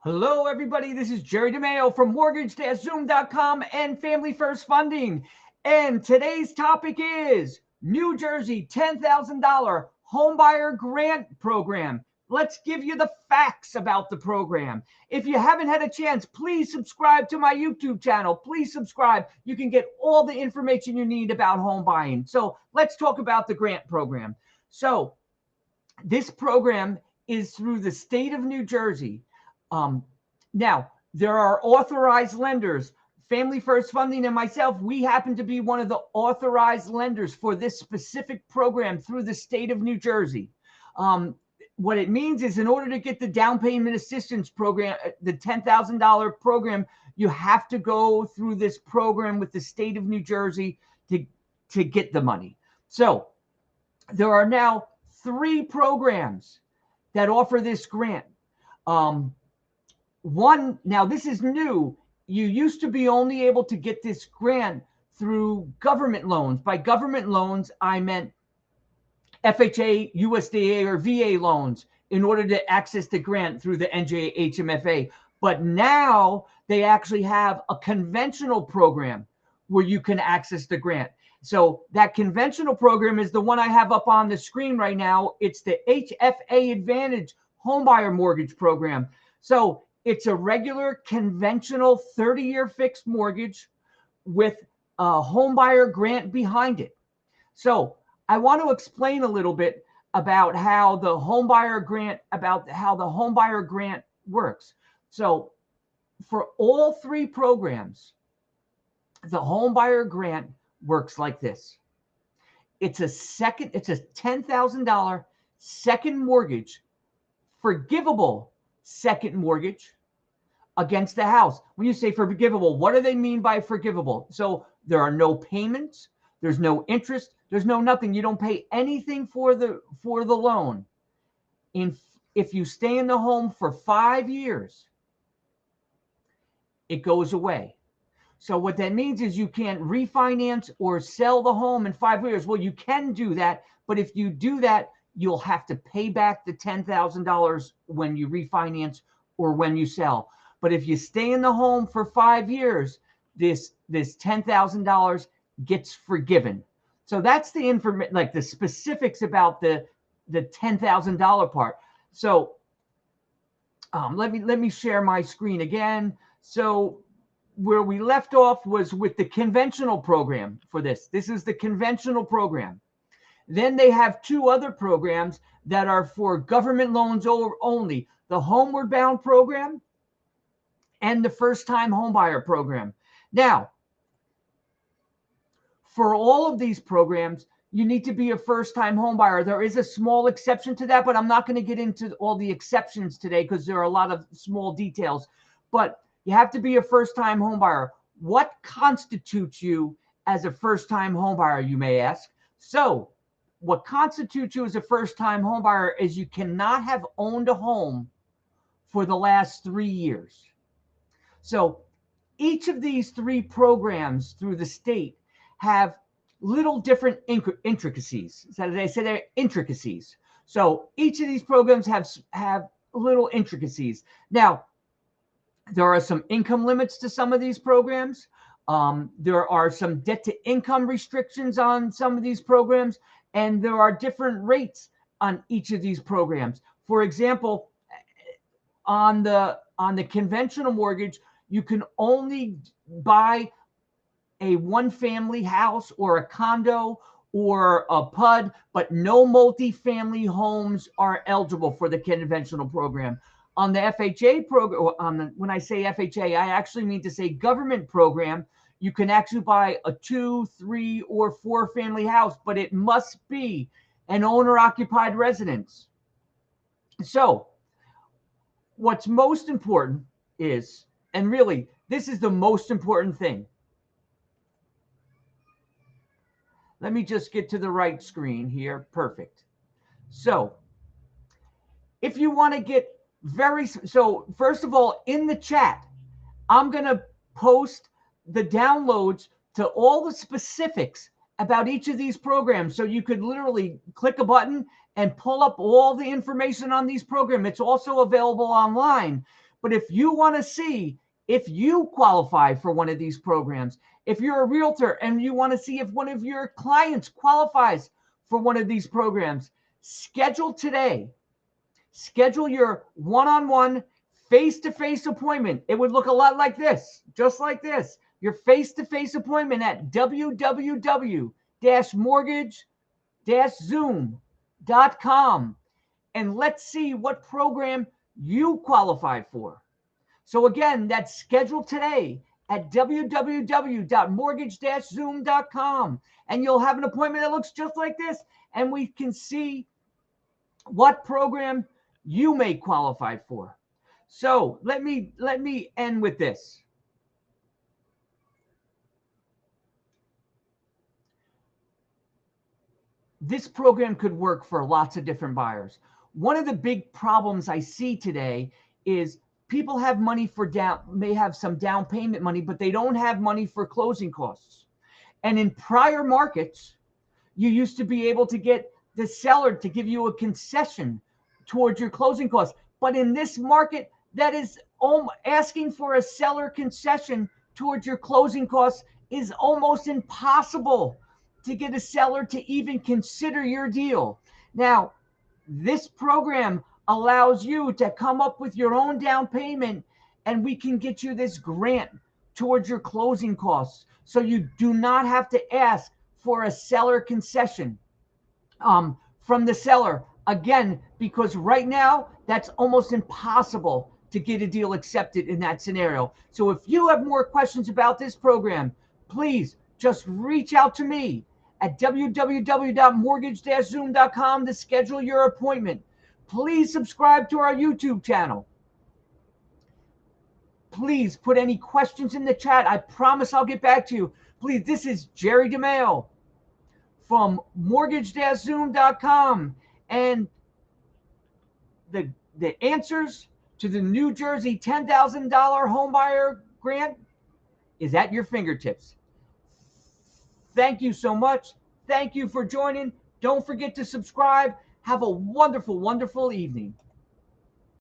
Hello, everybody. This is Jerry DeMaio from mortgage-zoom.com and Family First Funding. And today's topic is New Jersey $10,000 Homebuyer Grant Program. Let's give you the facts about the program. If you haven't had a chance, please subscribe to my YouTube channel. Please subscribe. You can get all the information you need about home buying. So let's talk about the grant program. So this program is through the state of New Jersey. Now, there are authorized lenders. Family First Funding and myself, we happen to be one of the authorized lenders for this specific program through the state of New Jersey. What it means is in order to get the down payment assistance program, the $10,000 program, you have to go through this program with the state of New Jersey to get the money. So there are now 3 programs that offer this grant. One, now this is new. You used to be only able to get this grant through government loans. By government loans, I meant FHA, USDA, or VA loans in order to access the grant through the NJHMFA. But now they actually have a conventional program where you can access the grant. So that conventional program is the one I have up on the screen right now. It's the HFA Advantage Homebuyer Mortgage Program. So it's a regular conventional 30-year fixed mortgage with a homebuyer grant behind it. So I want to explain a little bit about how the homebuyer grant works. So for all 3 programs, the homebuyer grant works like this. It's a $10,000 second mortgage, forgivable second mortgage against the house. When you say forgivable, what do they mean by forgivable? So there are no payments, there's no interest, there's no nothing. You don't pay anything for the loan. If you stay in the home for 5 years, it goes away. So what that means is you can't refinance or sell the home in 5 years. Well, you can do that, but if you do that, you'll have to pay back the $10,000 when you refinance or when you sell. But if you stay in the home for 5 years, this $10,000 gets forgiven. So that's the information, like the specifics about the $10,000 part. So let me share my screen again. So where we left off was with the conventional program for this. This is the conventional program. Then they have 2 other programs that are for government loans only, the Homeward Bound program and the First Time Homebuyer program. Now, for all of these programs, you need to be a first-time homebuyer. There is a small exception to that, but I'm not going to get into all the exceptions today because there are a lot of small details. But you have to be a first-time homebuyer. What constitutes you as a first-time homebuyer, you may ask? So what constitutes you as a first-time homebuyer is you cannot have owned a home for the last 3 years. So each of these 3 programs through the state have little different intricacies. So as I said, they're intricacies. So each of these programs have little intricacies. Now, there are some income limits to some of these programs. There are some debt to income restrictions on some of these programs, and there are different rates on each of these programs. For example, on the conventional mortgage, you can only buy a 1-family house or a condo or a PUD, but no multifamily homes are eligible for the conventional program. On the FHA program, when I say FHA, I actually mean to say government program. You can actually buy a 2, 3, or 4-family house, but it must be an owner-occupied residence. So what's most important is, and really, this is the most important thing. Let me just get to the right screen here. Perfect. So if you want to get so first of all, in the chat, I'm going to post the downloads to all the specifics about each of these programs. So you could literally click a button and pull up all the information on these programs. It's also available online. But if you want to see if you qualify for one of these programs, if you're a realtor and you want to see if one of your clients qualifies for one of these programs, schedule today. Schedule your one-on-one face-to-face appointment. It would look a lot like this, just like this. Your face-to-face appointment at www-mortgage-zoom.com. And let's see what program you qualify for. So again, that's scheduled today at www.mortgage-zoom.com. And you'll have an appointment that looks just like this. And we can see what program you may qualify for. So let me end with this. This program could work for lots of different buyers. One of the big problems I see today is people have money for may have some down payment money, but they don't have money for closing costs. And in prior markets, you used to be able to get the seller to give you a concession towards your closing costs. But in this market, that is asking for a seller concession towards your closing costs is almost impossible to get a seller to even consider your deal. Now, this program allows you to come up with your own down payment, and we can get you this grant towards your closing costs. So you do not have to ask for a seller concession from the seller. Again, because right now, that's almost impossible to get a deal accepted in that scenario. So if you have more questions about this program, please just reach out to me at www.mortgage-zoom.com to schedule your appointment. Please subscribe to our YouTube channel. Please put any questions in the chat. I promise I'll get back to you. Please, this is Jerry DeMaio from mortgage-zoom.com, and the answers to the New Jersey $10,000 homebuyer grant is at your fingertips. Thank you so much. Thank you for joining. Don't forget to subscribe. Have a wonderful, wonderful evening.